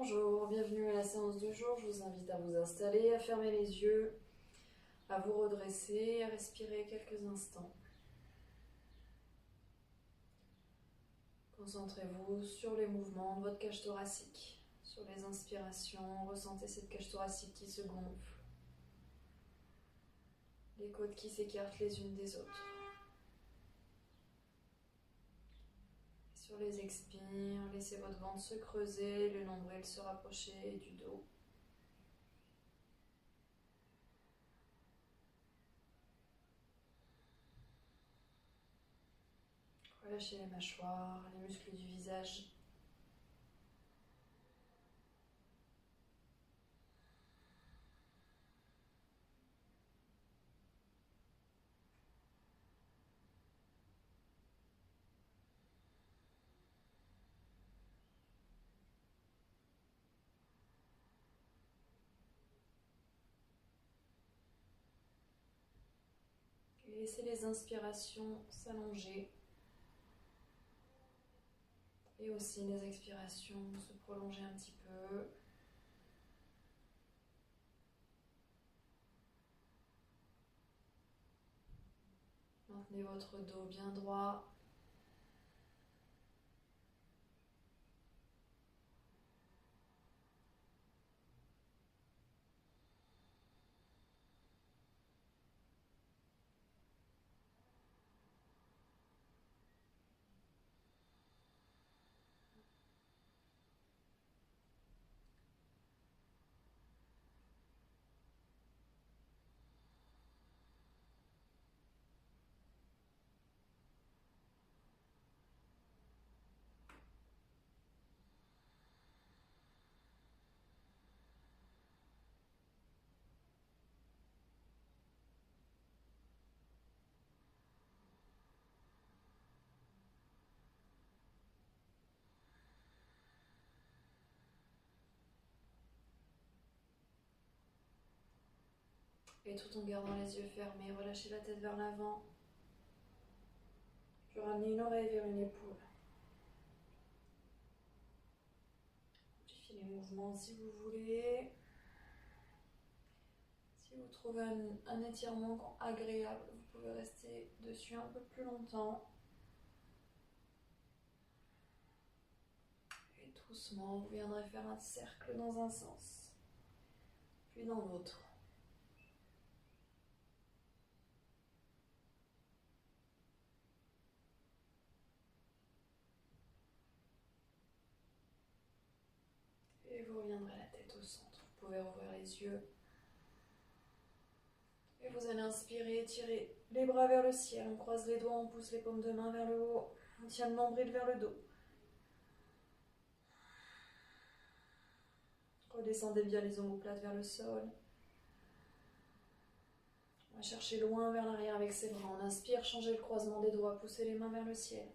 Bonjour, bienvenue à la séance du jour. Je vous invite à vous installer, à fermer les yeux, à vous redresser, à respirer quelques instants. Concentrez-vous sur les mouvements de votre cage thoracique, sur les inspirations. Ressentez cette cage thoracique qui se gonfle, les côtes qui s'écartent les unes des autres. Sur les expires, laissez votre ventre se creuser, le nombril se rapprocher du dos. Relâchez les mâchoires, les muscles du visage. Et laissez les inspirations s'allonger. Et aussi les expirations se prolonger un petit peu. Maintenez votre dos bien droit. Et tout en gardant les yeux fermés, relâchez la tête vers l'avant. Puis ramenez une oreille vers une épaule. Modifiez les mouvements si vous voulez. Si vous trouvez un étirement agréable, vous pouvez rester dessus un peu plus longtemps. Et doucement, vous viendrez faire un cercle dans un sens, puis dans l'autre. Et vous reviendrez la tête au centre. Vous pouvez ouvrir les yeux. Et vous allez inspirer, tirer les bras vers le ciel. On croise les doigts, on pousse les paumes de main vers le haut. On tient le nombril vers le dos. Redescendez bien les omoplates vers le sol. On va chercher loin vers l'arrière avec ses bras. On inspire, changez le croisement des doigts, poussez les mains vers le ciel.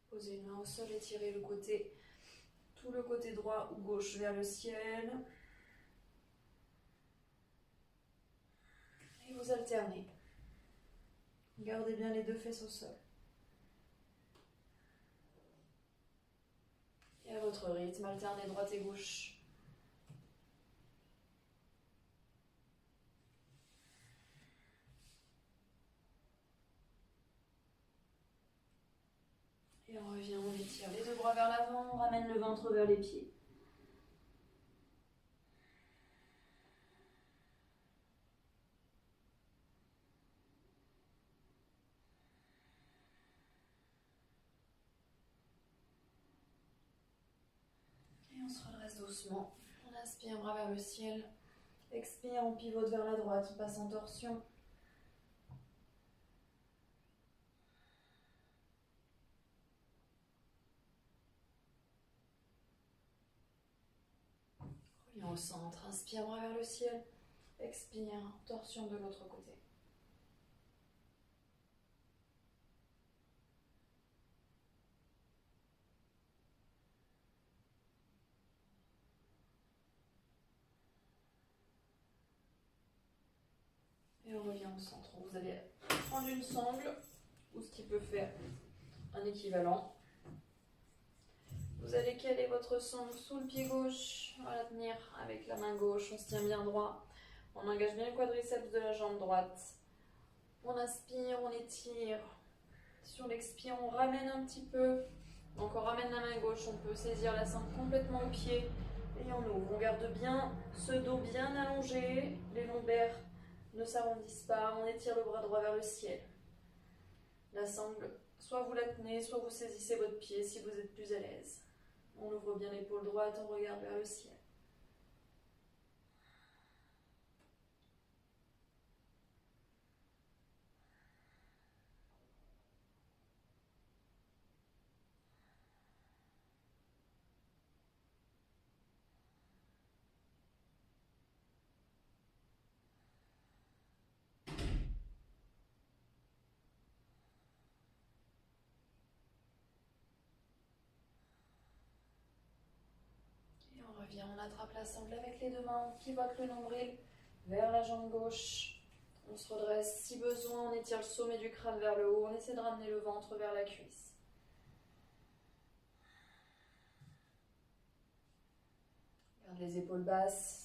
Posez une main au sol et tirez tout le côté droit ou gauche vers le ciel. Et vous alternez. Gardez bien les deux fesses au sol. Et à votre rythme, alternez droite et gauche. Et on revient, on étire les deux bras vers l'avant, on ramène le ventre vers les pieds. Et on se redresse doucement. On inspire, bras vers le ciel. Expire, on pivote vers la droite, on passe en torsion. Revient au centre, inspire, bras vers le ciel. Expire, torsion de l'autre côté. Et Et on revient au centre. Vous allez prendre une sangle ou ce qui peut faire un équivalent. Vous allez caler votre sangle sous le pied gauche. On va la tenir avec la main gauche. On se tient bien droit. On engage bien le quadriceps de la jambe droite. On inspire, on étire. Sur l'expire, on ramène un petit peu. Donc on ramène la main gauche. On peut saisir la sangle complètement au pied. Et on ouvre. On garde bien ce dos bien allongé. Les lombaires ne s'arrondissent pas. On étire le bras droit vers le ciel. La sangle, soit vous la tenez, soit vous saisissez votre pied si vous êtes plus à l'aise. On ouvre bien l'épaule droite, on regarde vers le ciel. On revient, on attrape la sangle avec les deux mains, on pivote le nombril vers la jambe gauche. On se redresse, si besoin, on étire le sommet du crâne vers le haut, on essaie de ramener le ventre vers la cuisse. Garde les épaules basses.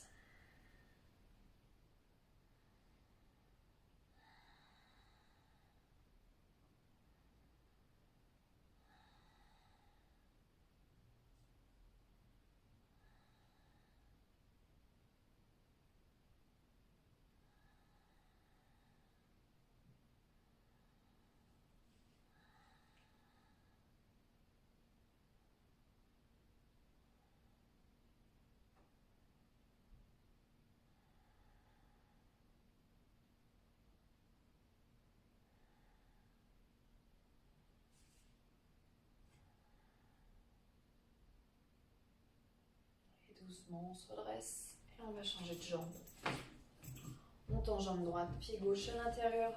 Doucement, on se redresse et on va changer de jambe. On tend jambe droite, pied gauche à l'intérieur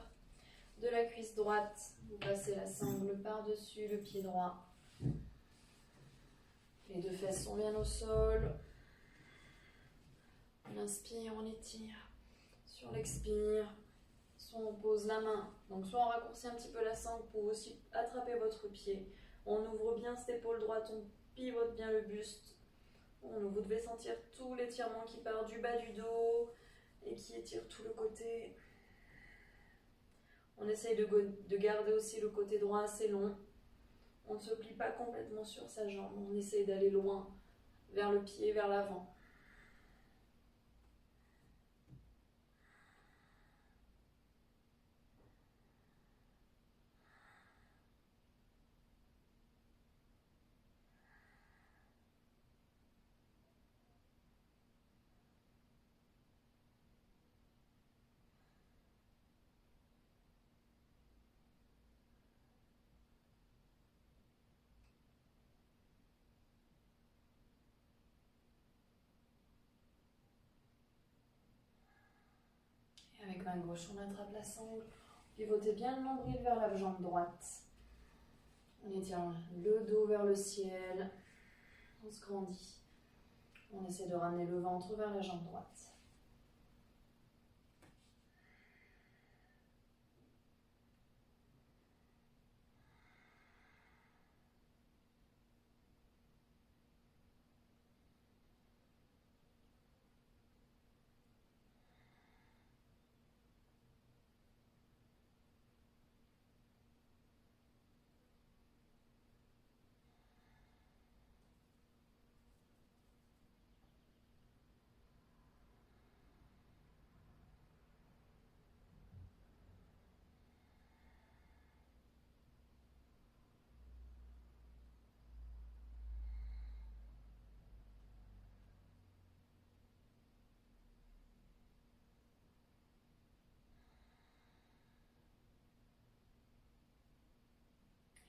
de la cuisse droite. Vous passez la sangle par-dessus le pied droit. Les deux fesses sont bien au sol. On inspire, on étire. Sur l'expire, soit on pose la main. Donc soit on raccourcit un petit peu la sangle pour aussi attraper votre pied. On ouvre bien cette épaule droite, on pivote bien le buste. Vous devez sentir tout l'étirement qui part du bas du dos et qui étire tout le côté. On essaye de garder aussi le côté droit assez long. On ne se plie pas complètement sur sa jambe. On essaye d'aller loin, vers le pied, vers l'avant. Avec main gauche, on attrape la sangle. Pivotez bien le nombril vers la jambe droite. On étire le dos vers le ciel. On se grandit. On essaie de ramener le ventre vers la jambe droite.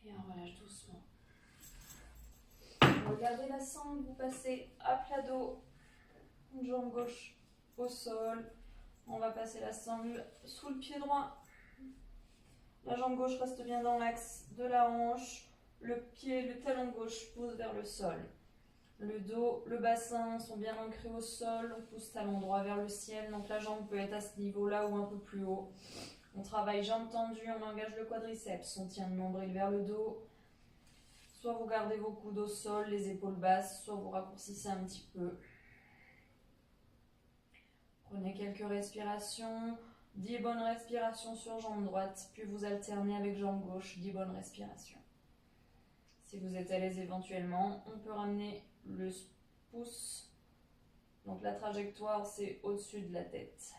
Et on relâche doucement. Regardez la sangle, vous passez à plat dos, une jambe gauche au sol. On va passer la sangle sous le pied droit. La jambe gauche reste bien dans l'axe de la hanche. Le talon gauche pose vers le sol. Le dos, le bassin sont bien ancrés au sol. On pousse talon droit vers le ciel. Donc la jambe peut être à ce niveau-là ou un peu plus haut. On travaille jambes tendues, on engage le quadriceps. On tient le nombril vers le dos. Soit vous gardez vos coudes au sol, les épaules basses, soit vous raccourcissez un petit peu. Prenez quelques respirations. 10 bonnes respirations sur jambe droite, puis vous alternez avec jambe gauche, 10 bonnes respirations. Si vous êtes à l'aise éventuellement, on peut ramener le pouce. Donc la trajectoire, c'est au-dessus de la tête.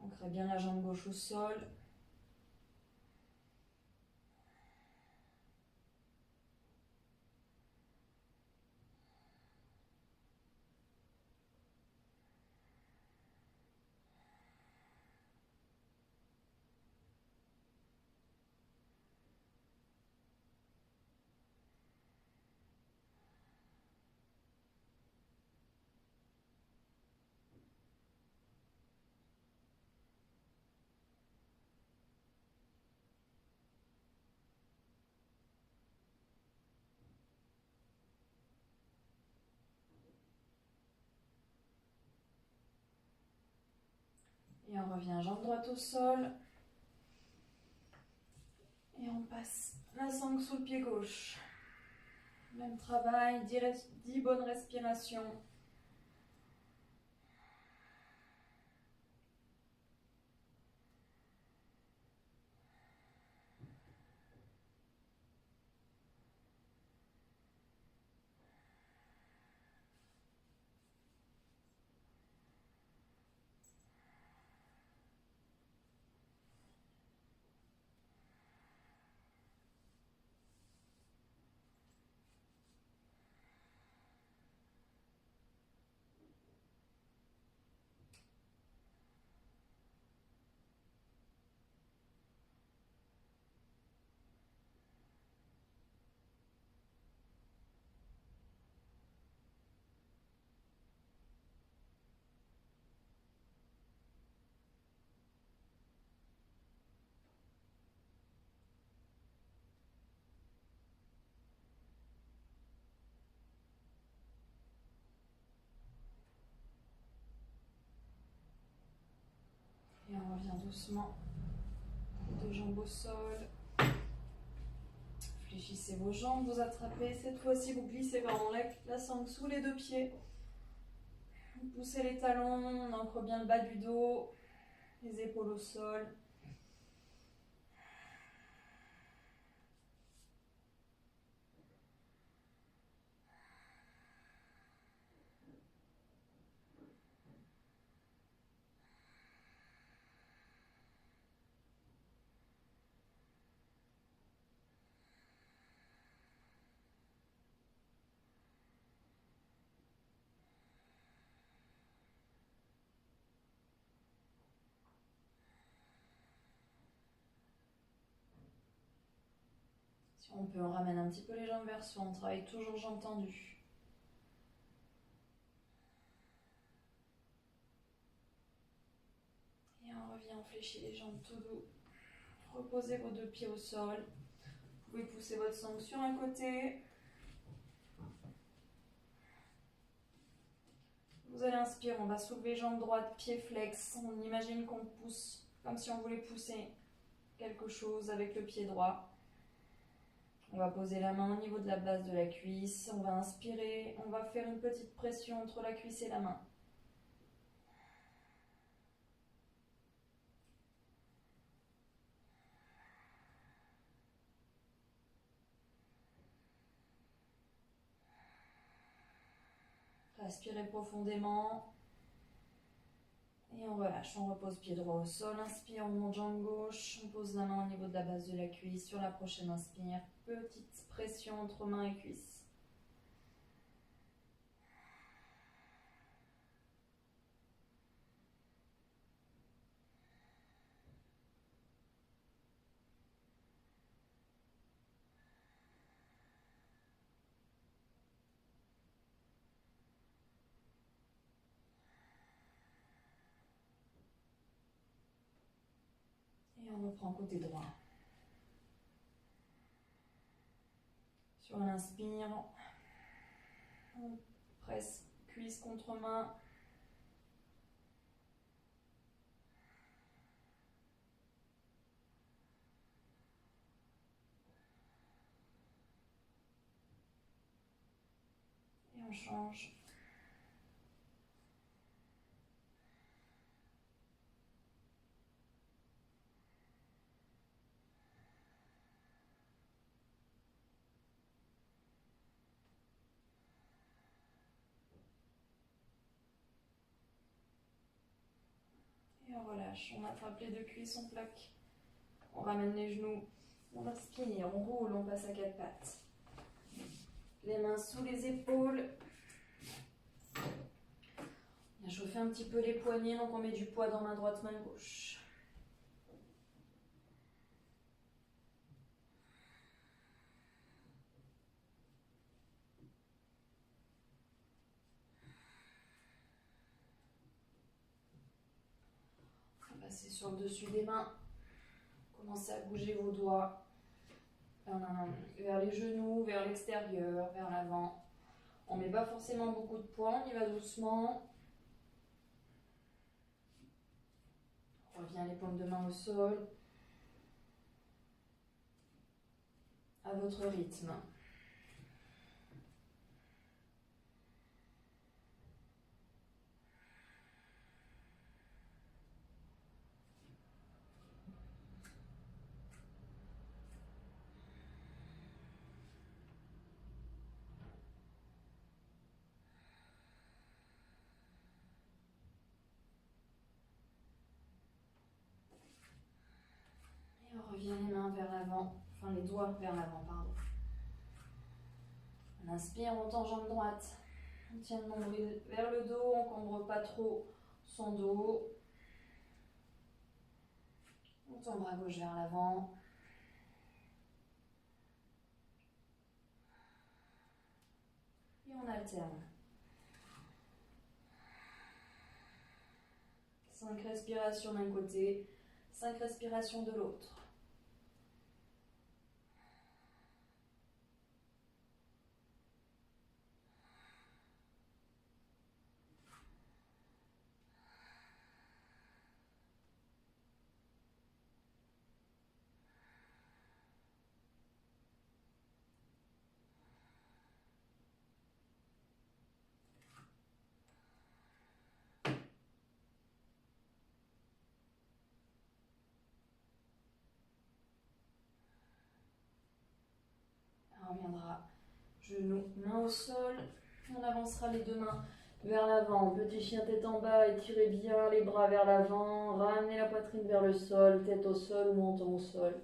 Ancrez bien la jambe gauche au sol. Et on revient jambe droite au sol. Et on passe la sangle sous le pied gauche. Même travail, 10 bonnes respirations. Et on revient doucement. Les 2 jambes au sol. Fléchissez vos jambes, vous attrapez. Cette fois-ci, vous glissez vers la sangle sous les 2 pieds. Vous poussez les talons, on ancre bien le bas du dos, les épaules au sol. Si on peut, on ramène un petit peu les jambes vers soi, on travaille toujours jambes tendues. Et on revient, on fléchit les jambes tout doux. Reposez vos 2 pieds au sol. Vous pouvez pousser votre sangle sur un côté. Vous allez inspirer, on va soulever jambe droite, pied flex. On imagine qu'on pousse comme si on voulait pousser quelque chose avec le pied droit. On va poser la main au niveau de la base de la cuisse. On va inspirer, on va faire une petite pression entre la cuisse et la main. Respirez profondément. Et on relâche, on repose pied droit au sol. Inspire, on monte jambe gauche. On pose la main au niveau de la base de la cuisse. Sur la prochaine inspire, petite pression entre main et cuisse. Et on reprend côté droit. Sur l'inspire, on presse cuisse contre main. Et on change. Et on relâche, on attrape les deux cuisses, on plaque. On ramène les genoux, on inspire, on roule, on passe à quatre pattes. Les mains sous les épaules. On a chauffé un petit peu les poignets, donc on met du poids dans main droite, main gauche. On va passer sur le dessus des mains. Commencez à bouger vos doigts vers les genoux, vers l'extérieur, vers l'avant. On ne met pas forcément beaucoup de poids, on y va doucement. On revient les paumes de main au sol. À votre rythme. Et on revient les mains vers l'avant, enfin les doigts vers l'avant, pardon. On inspire, on tend jambe droite. On tient le nombril vers le dos, on ne cambre pas trop son dos. On tend bras gauche vers l'avant. Et on alterne. 5 respirations d'un côté, 5 respirations de l'autre. On reviendra genoux, main au sol. On avancera les deux mains vers l'avant. Petit chien tête en bas, étirez bien les bras vers l'avant. Ramenez la poitrine vers le sol, tête au sol ou menton au sol.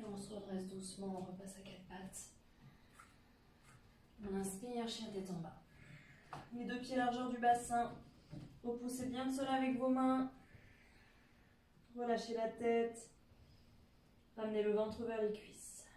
On se redresse doucement, on repasse à quatre pattes. On inspire, chien tête en bas. Les deux pieds largeur du bassin. Repoussez bien le sol avec vos mains. Relâchez la tête. Ramenez le ventre vers les cuisses.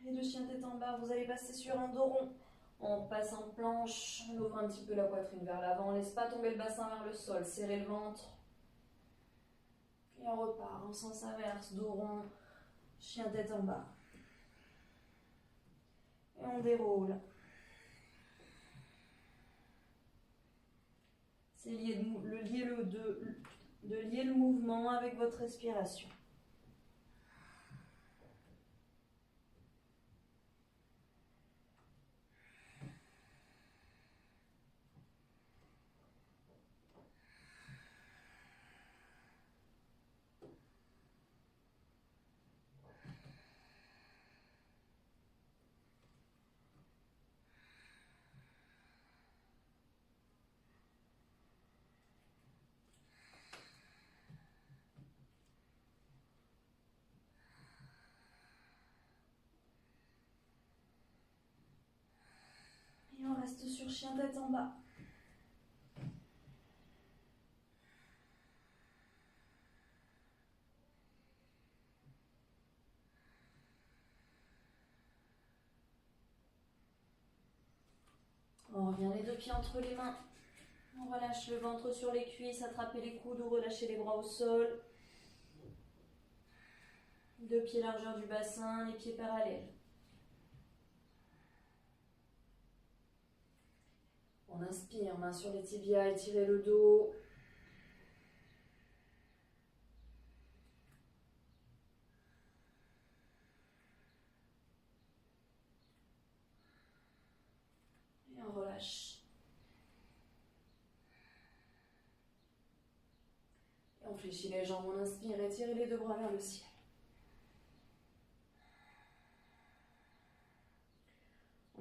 Les deux chiens tête en bas, vous allez passer sur un dos rond. On passe en planche, on ouvre un petit peu la poitrine vers l'avant, on ne laisse pas tomber le bassin vers le sol, serrez le ventre. Et on repart en sens inverse, dos rond, chien tête en bas. Et on déroule. C'est de lier le mouvement avec votre respiration. reste sur chien tête en bas. On revient les deux pieds entre les mains. On relâche le ventre sur les cuisses, attrapez les coudes ou relâchez les bras au sol. Deux pieds largeur du bassin, les pieds parallèles. On inspire, main sur les tibias, étirez le dos. Et on relâche. Et on fléchit les jambes, on inspire, étirez les deux bras vers le ciel.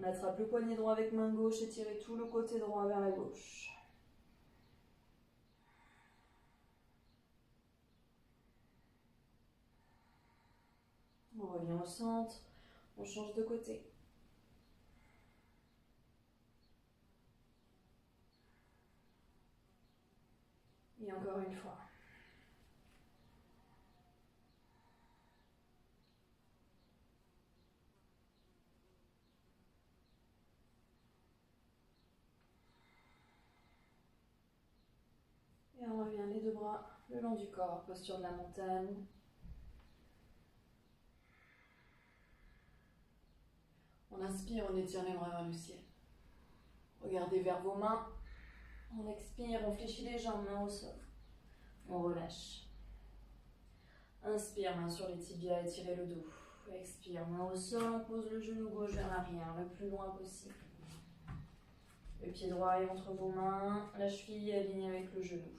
On attrape le poignet droit avec main gauche, étirez tout le côté droit vers la gauche. On revient au centre, on change de côté. Et encore une fois. Et on revient les deux bras le long du corps, posture de la montagne. On inspire, on étire les bras vers le ciel. Regardez vers vos mains. On expire, on fléchit les jambes, main au sol. On relâche. Inspire, main sur les tibias, étirez le dos. Expire, main au sol, on pose le genou gauche vers l'arrière, le plus loin possible. Le pied droit est entre vos mains, la cheville est alignée avec le genou.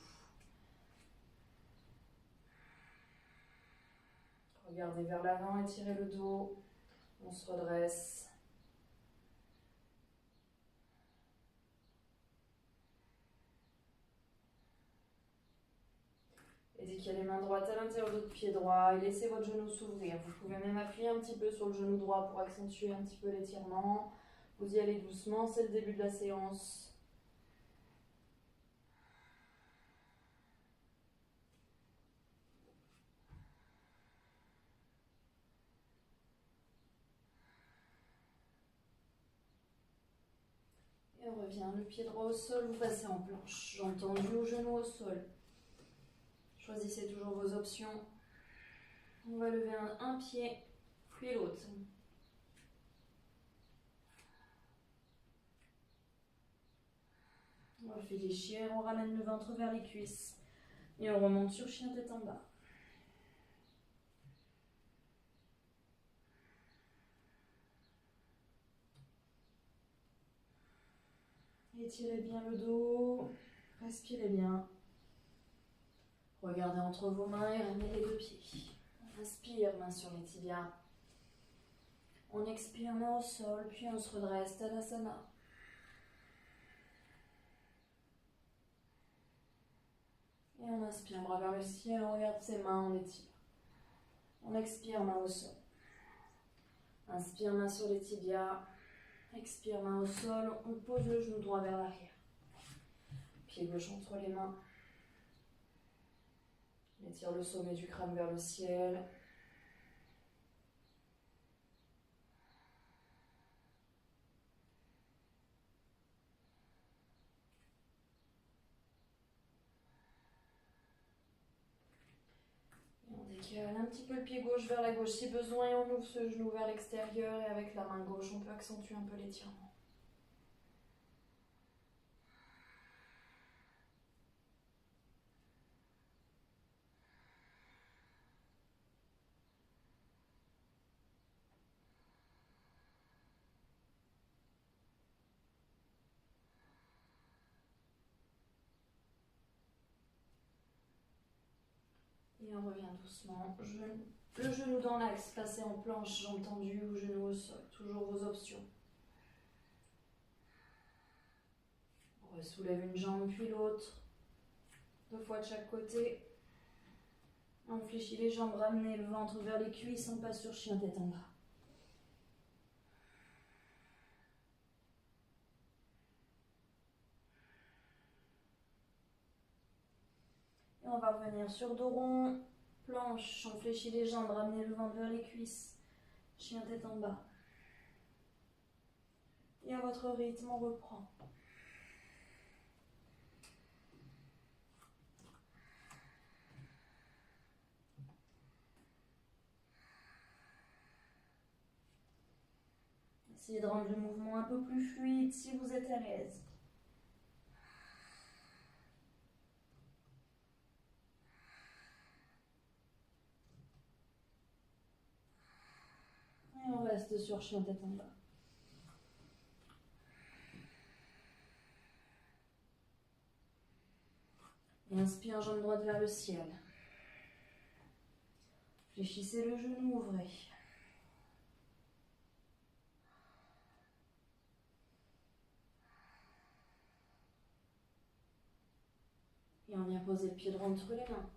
Regardez vers l'avant, étirez le dos. On se redresse. Édiquez les mains droites à l'intérieur de votre pied droit et laissez votre genou s'ouvrir. Vous pouvez même appuyer un petit peu sur le genou droit pour accentuer un petit peu l'étirement. Vous y allez doucement, c'est le début de la séance. Et on revient, le pied droit au sol, vous passez en planche. Jambes tendues au genou au sol. Choisissez toujours vos options. On va lever un pied, puis l'autre. On refait les chiens, on ramène le ventre vers les cuisses. Et on remonte sur chien tête en bas. Étirez bien le dos, respirez bien. Regardez entre vos mains et ramenez les deux pieds. On inspire, main sur les tibias. On expire, main au sol, puis on se redresse, Tadasana. Et on inspire, bras vers le ciel, on regarde ses mains, on étire. On expire, main au sol. Inspire, main sur les tibias. Expire, main au sol, on pose le genou droit vers l'arrière. Pied gauche entre les mains. On étire le sommet du crâne vers le ciel. Et on décale un petit peu le pied gauche vers la gauche si besoin et on ouvre ce genou vers l'extérieur et avec la main gauche on peut accentuer un peu l'étirement. Et on revient doucement. Le genou dans l'axe, passez en planche, jambes tendues ou genou au sol. Toujours vos options. On resoulève une jambe puis l'autre. 2 fois de chaque côté. On fléchit les jambes, ramenez le ventre vers les cuisses, on passe sur chien tête en bas. On va revenir sur dos rond, planche, on fléchit les jambes, ramenez le ventre vers les cuisses, chien tête en bas. Et à votre rythme, on reprend. Essayez de rendre le mouvement un peu plus fluide si vous êtes à l'aise. Et on reste sur chien tête en bas. Et inspire, jambe droite vers le ciel. Fléchissez le genou, ouvrez. Et on vient poser le pied droit entre les mains.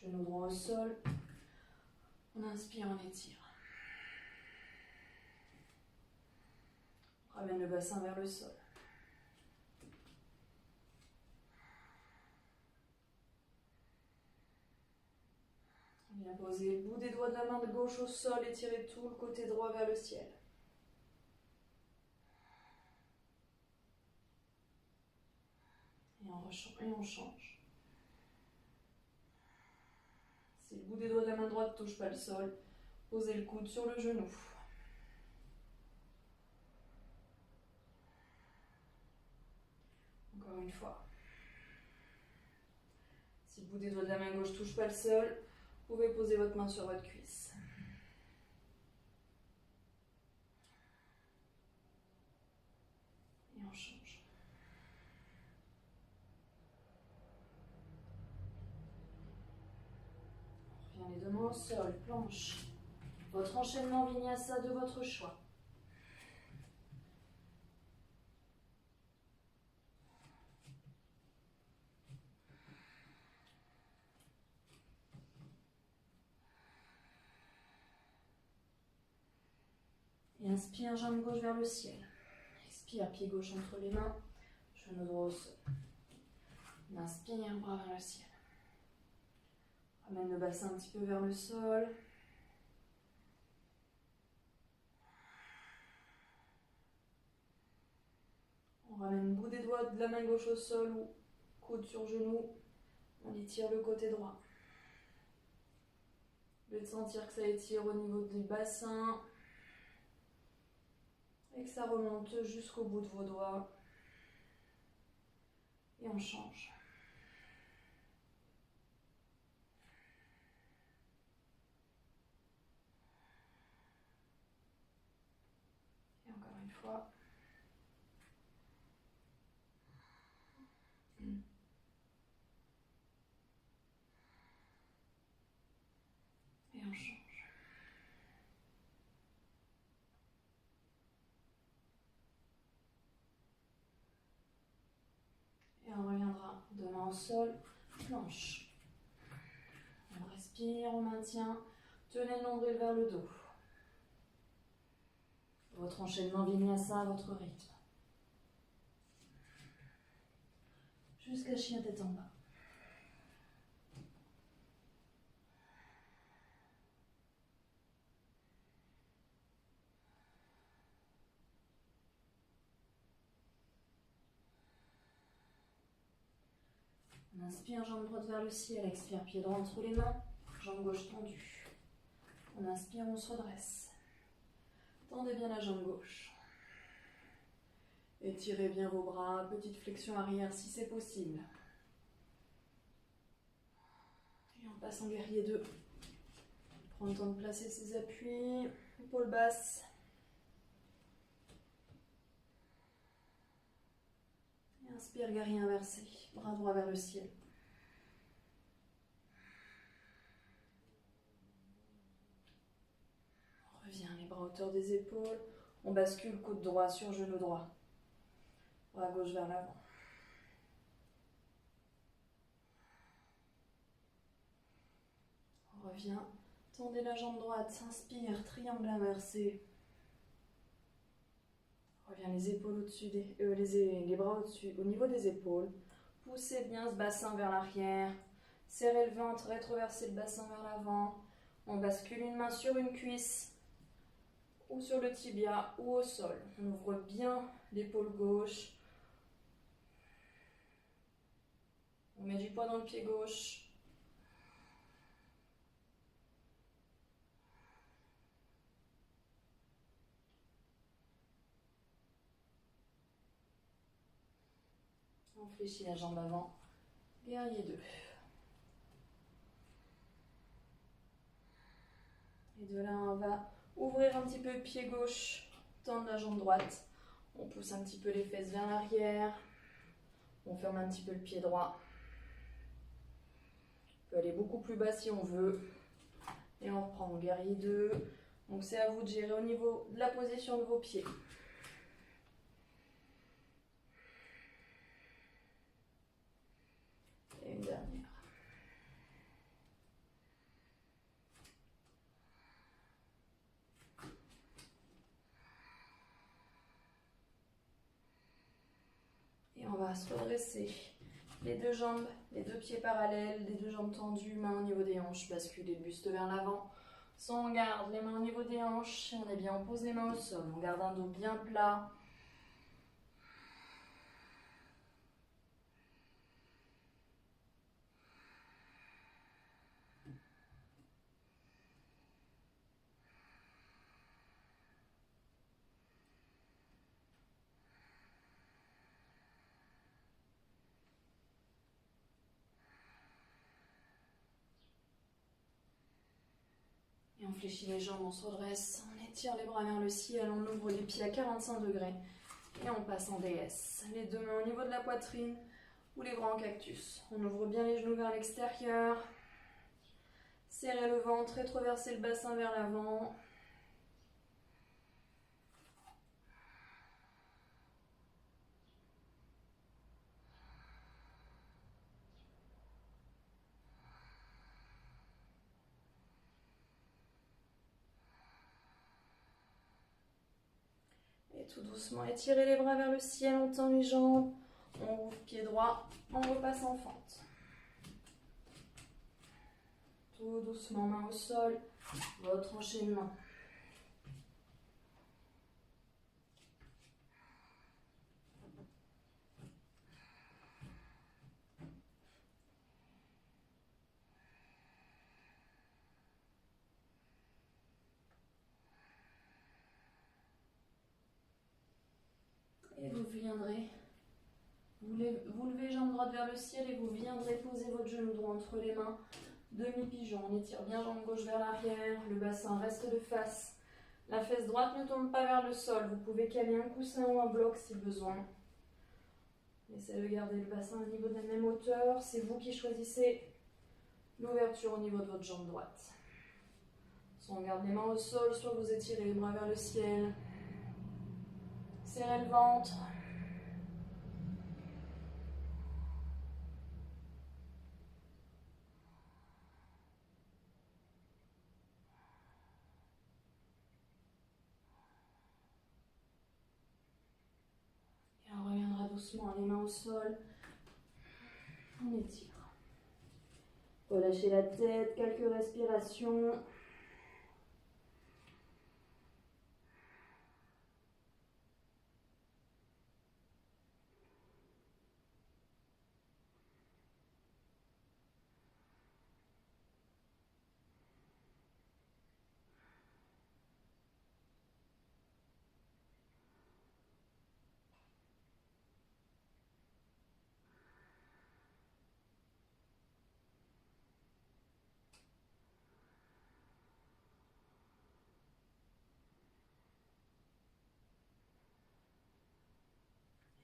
Genou droit au sol. On inspire, on étire. On ramène le bassin vers le sol. On vient poser le bout des doigts de la main de gauche au sol et tirer tout le côté droit vers le ciel. Et on change. Si le bout des doigts de la main droite ne touche pas le sol, posez le coude sur le genou. Encore une fois. Si le bout des doigts de la main gauche ne touche pas le sol, vous pouvez poser votre main sur votre cuisse. Et on change. On revient les deux mains au sol, planche. Votre enchaînement vinyasa de votre choix. Et inspire, jambe gauche vers le ciel. Expire, pied gauche entre les mains, genou droit au sol. Inspire, bras vers le ciel. Ramène le bassin un petit peu vers le sol. On ramène le bout des doigts de la main gauche au sol ou coude sur genou. On étire le côté droit. Vous pouvez sentir que ça étire au niveau du bassin et que ça remonte jusqu'au bout de vos doigts. Et on change. Et encore une fois. Et on change. Et on reviendra deux mains au sol, planche. On respire, on maintient. Tenez le nombril vers le dos. Votre enchaînement vinyasa à votre rythme. Jusqu'à chien tête en bas. On inspire, jambe droite vers le ciel. Expire, pied droit entre les mains. Jambe gauche tendue. On inspire, on se redresse. Tendez bien la jambe gauche. Étirez bien vos bras. Petite flexion arrière si c'est possible. Et on passe en guerrier 2. Prends le temps de placer ses appuis. Épaules basses. Et inspire, guerrier inversé. Bras droit vers le ciel. On revient les bras à hauteur des épaules. On bascule coude droit sur genou droit. Bras gauche vers l'avant. On revient. Tendez la jambe droite. Inspire, triangle inversé. On revient les épaules au-dessus les bras au-dessus, au niveau des épaules. Poussez bien ce bassin vers l'arrière. Serrez le ventre, rétroversez le bassin vers l'avant. On bascule une main sur une cuisse ou sur le tibia ou au sol. On ouvre bien l'épaule gauche. On met du poids dans le pied gauche. On fléchit la jambe avant. Guerrier 2. Et de là, on va ouvrir un petit peu le pied gauche, tendre la jambe droite. On pousse un petit peu les fesses vers l'arrière. On ferme un petit peu le pied droit. On peut aller beaucoup plus bas si on veut. Et on reprend en guerrier 2. Donc c'est à vous de gérer au niveau de la position de vos pieds. Et une dernière. Et on va se redresser. Les deux jambes, les deux pieds parallèles, les deux jambes tendues, mains au niveau des hanches, basculer le buste vers l'avant. Soit on garde les mains au niveau des hanches, on est bien, on pose les mains au sol, on garde un dos bien plat. Et on fléchit les jambes, on se redresse, on étire les bras vers le ciel, on ouvre les pieds à 45 degrés. Et on passe en déesse. Les deux mains au niveau de la poitrine ou les bras en cactus. On ouvre bien les genoux vers l'extérieur. Serrez le ventre, rétroversez le bassin vers l'avant. Et tout doucement, étirez les bras vers le ciel, on tend les jambes. On ouvre pied droit, on repasse en fente. Tout doucement, main au sol, votre enchaînement. Et vous viendrez, vous levez jambe droite vers le ciel et vous viendrez poser votre genou droit entre les mains. Demi-pigeon, on étire bien jambe gauche vers l'arrière, le bassin reste de face. La fesse droite ne tombe pas vers le sol, vous pouvez caler un coussin ou un bloc si besoin. Essayez de garder le bassin au niveau de la même hauteur, c'est vous qui choisissez l'ouverture au niveau de votre jambe droite. Soit on garde les mains au sol, soit vous étirez les bras vers le ciel. Serrez le ventre. Et on reviendra doucement, les mains au sol. On étire. Relâchez la tête, quelques respirations.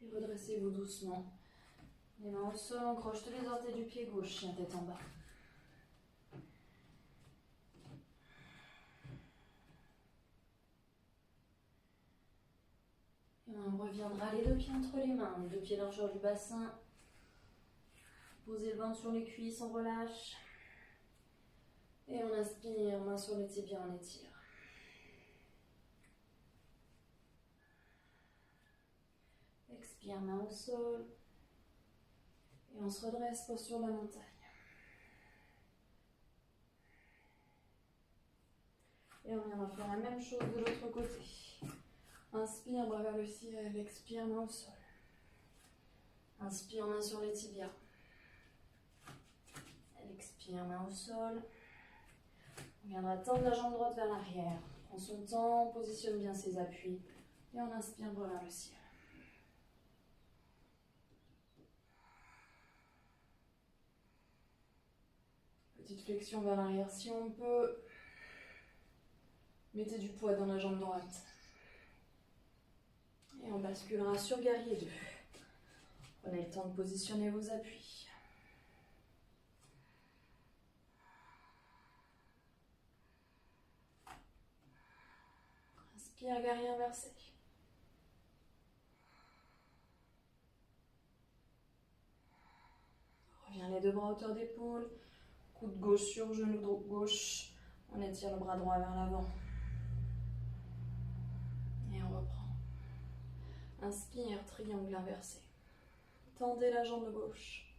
Et redressez-vous doucement. Les mains au sol, on croche tous les orteils du pied gauche, chien tête en bas. Et on reviendra les deux pieds entre les mains, les deux pieds largeur du bassin. Posez le ventre sur les cuisses, on relâche. Et on inspire, main sur le tibia, on étire. Expire, main au sol. Et on se redresse, posture de la montagne. Et on viendra faire la même chose de l'autre côté. Inspire, bras vers le ciel, expire, main au sol. Inspire, main sur les tibias. Expire, main au sol. On viendra tendre la jambe droite vers l'arrière. Prends son temps, on positionne bien ses appuis. Et on inspire, bras vers le ciel. Petite flexion vers l'arrière si on peut. Mettez du poids dans la jambe droite. Et on basculera sur guerrier 2. Prenez le temps de positionner vos appuis. Inspire, guerrier inversé. Reviens les deux bras à hauteur d'épaule. Coude gauche sur genou gauche. On étire le bras droit vers l'avant. Et on reprend. Inspire, triangle inversé. Tendez la jambe gauche.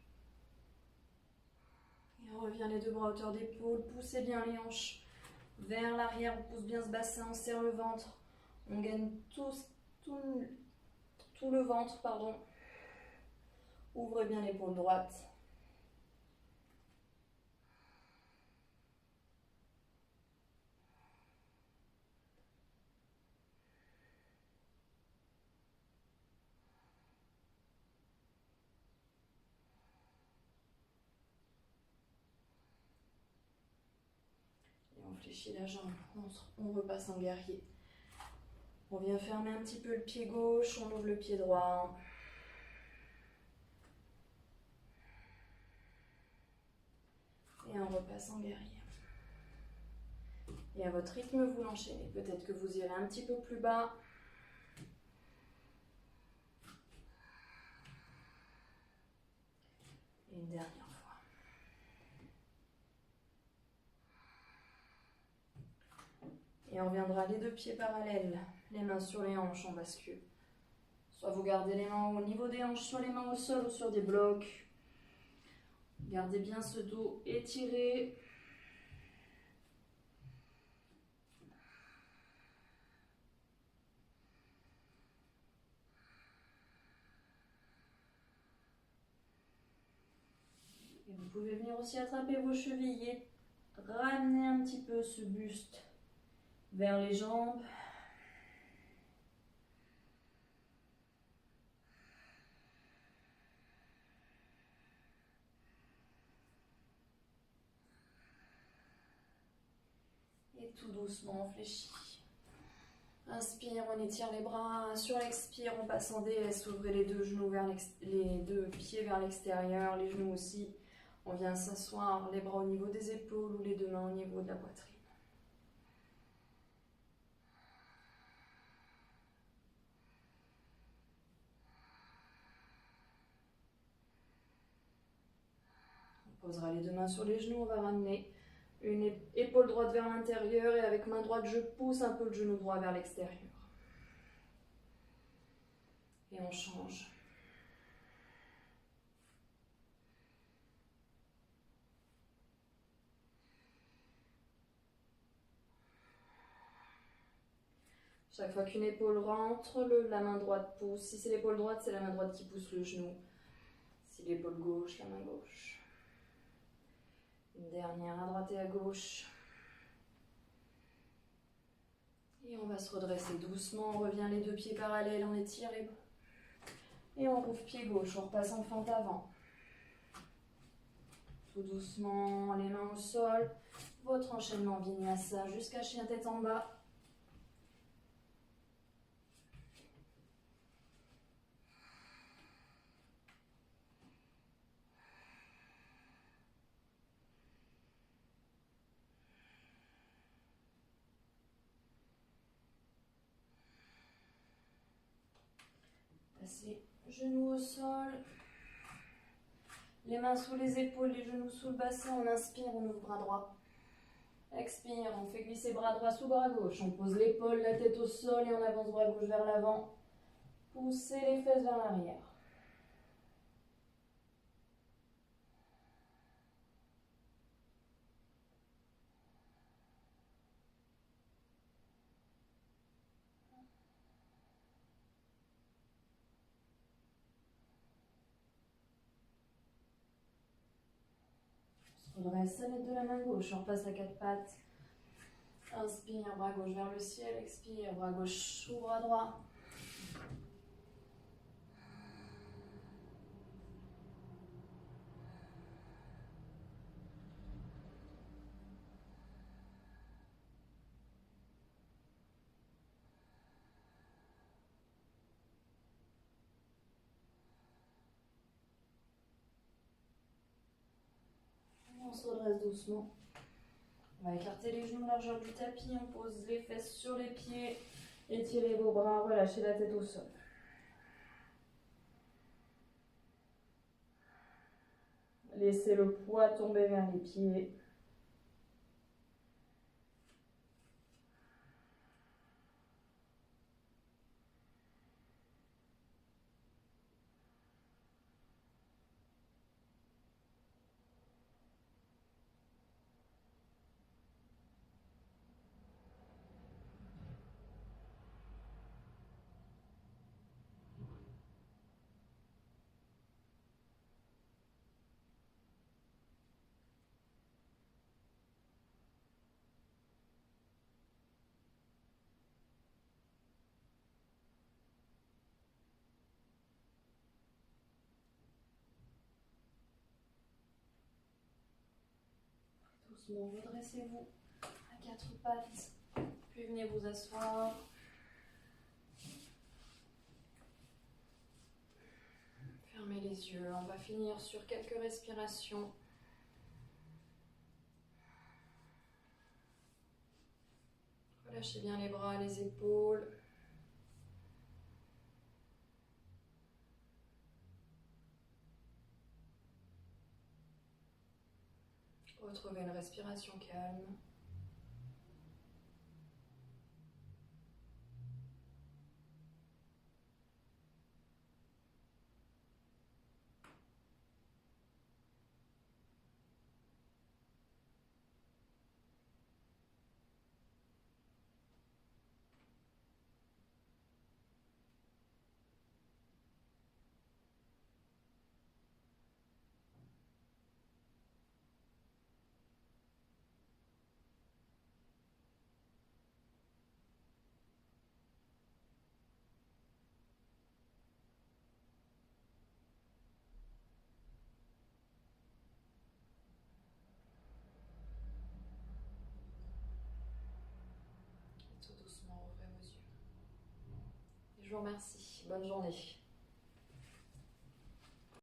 Et on revient les deux bras à hauteur d'épaule. Poussez bien les hanches vers l'arrière. On pousse bien ce bassin, on serre le ventre. On gagne tout le ventre, pardon. Ouvrez bien l'épaule droite. On fléchit la jambe, on repasse en guerrier. On vient fermer un petit peu le pied gauche, on ouvre le pied droit. Et on repasse en guerrier. Et à votre rythme, vous l'enchaînez. Peut-être que vous irez un petit peu plus bas. Et une dernière fois. Et on reviendra les deux pieds parallèles, les mains sur les hanches, on bascule. Soit vous gardez les mains au niveau des hanches, soit les mains au sol ou sur des blocs. Gardez bien ce dos étiré. Et vous pouvez venir aussi attraper vos chevilles et ramener un petit peu ce buste vers les jambes. Et tout doucement, on fléchit. Inspire, on étire les bras. Sur l'expire, on passe en DS. Ouvrez les deux genoux vers les deux pieds vers l'extérieur, les genoux aussi. On vient s'asseoir, les bras au niveau des épaules ou les deux mains au niveau de la poitrine. On posera les deux mains sur les genoux, on va ramener une épaule droite vers l'intérieur et avec main droite, je pousse un peu le genou droit vers l'extérieur. Et on change. Chaque fois qu'une épaule rentre, la main droite pousse. Si c'est l'épaule droite, c'est la main droite qui pousse le genou. Si l'épaule gauche, la main gauche. Une dernière à droite et à gauche. Et on va se redresser doucement. On revient les deux pieds parallèles, on étire les bras. Et on rouvre pied gauche, on repasse en fente avant. Tout doucement, les mains au sol. Votre enchaînement vinyasa jusqu'à chien tête en bas. Passez genoux au sol. Les mains sous les épaules, les genoux sous le bassin. On inspire, on ouvre bras droit. Expire, on fait glisser bras droit sous bras gauche. On pose l'épaule, la tête au sol et on avance bras gauche vers l'avant. Poussez les fesses vers l'arrière. redresse à l'aide de la main gauche. On repasse à quatre pattes. Inspire, bras gauche vers le ciel. Expire, bras gauche ou bras droit. On se redresse doucement. On va écarter les genoux largeur du tapis. On pose les fesses sur les pieds. Étirez vos bras. Relâchez la tête au sol. Laissez le poids tomber vers les pieds. Doucement, redressez-vous à quatre pattes. Puis venez vous asseoir. Fermez les yeux. On va finir sur quelques respirations. Relâchez bien les bras, les épaules. Retrouvez une respiration calme. Tout doucement, ouvrez vos yeux. Je vous remercie. Bonne journée.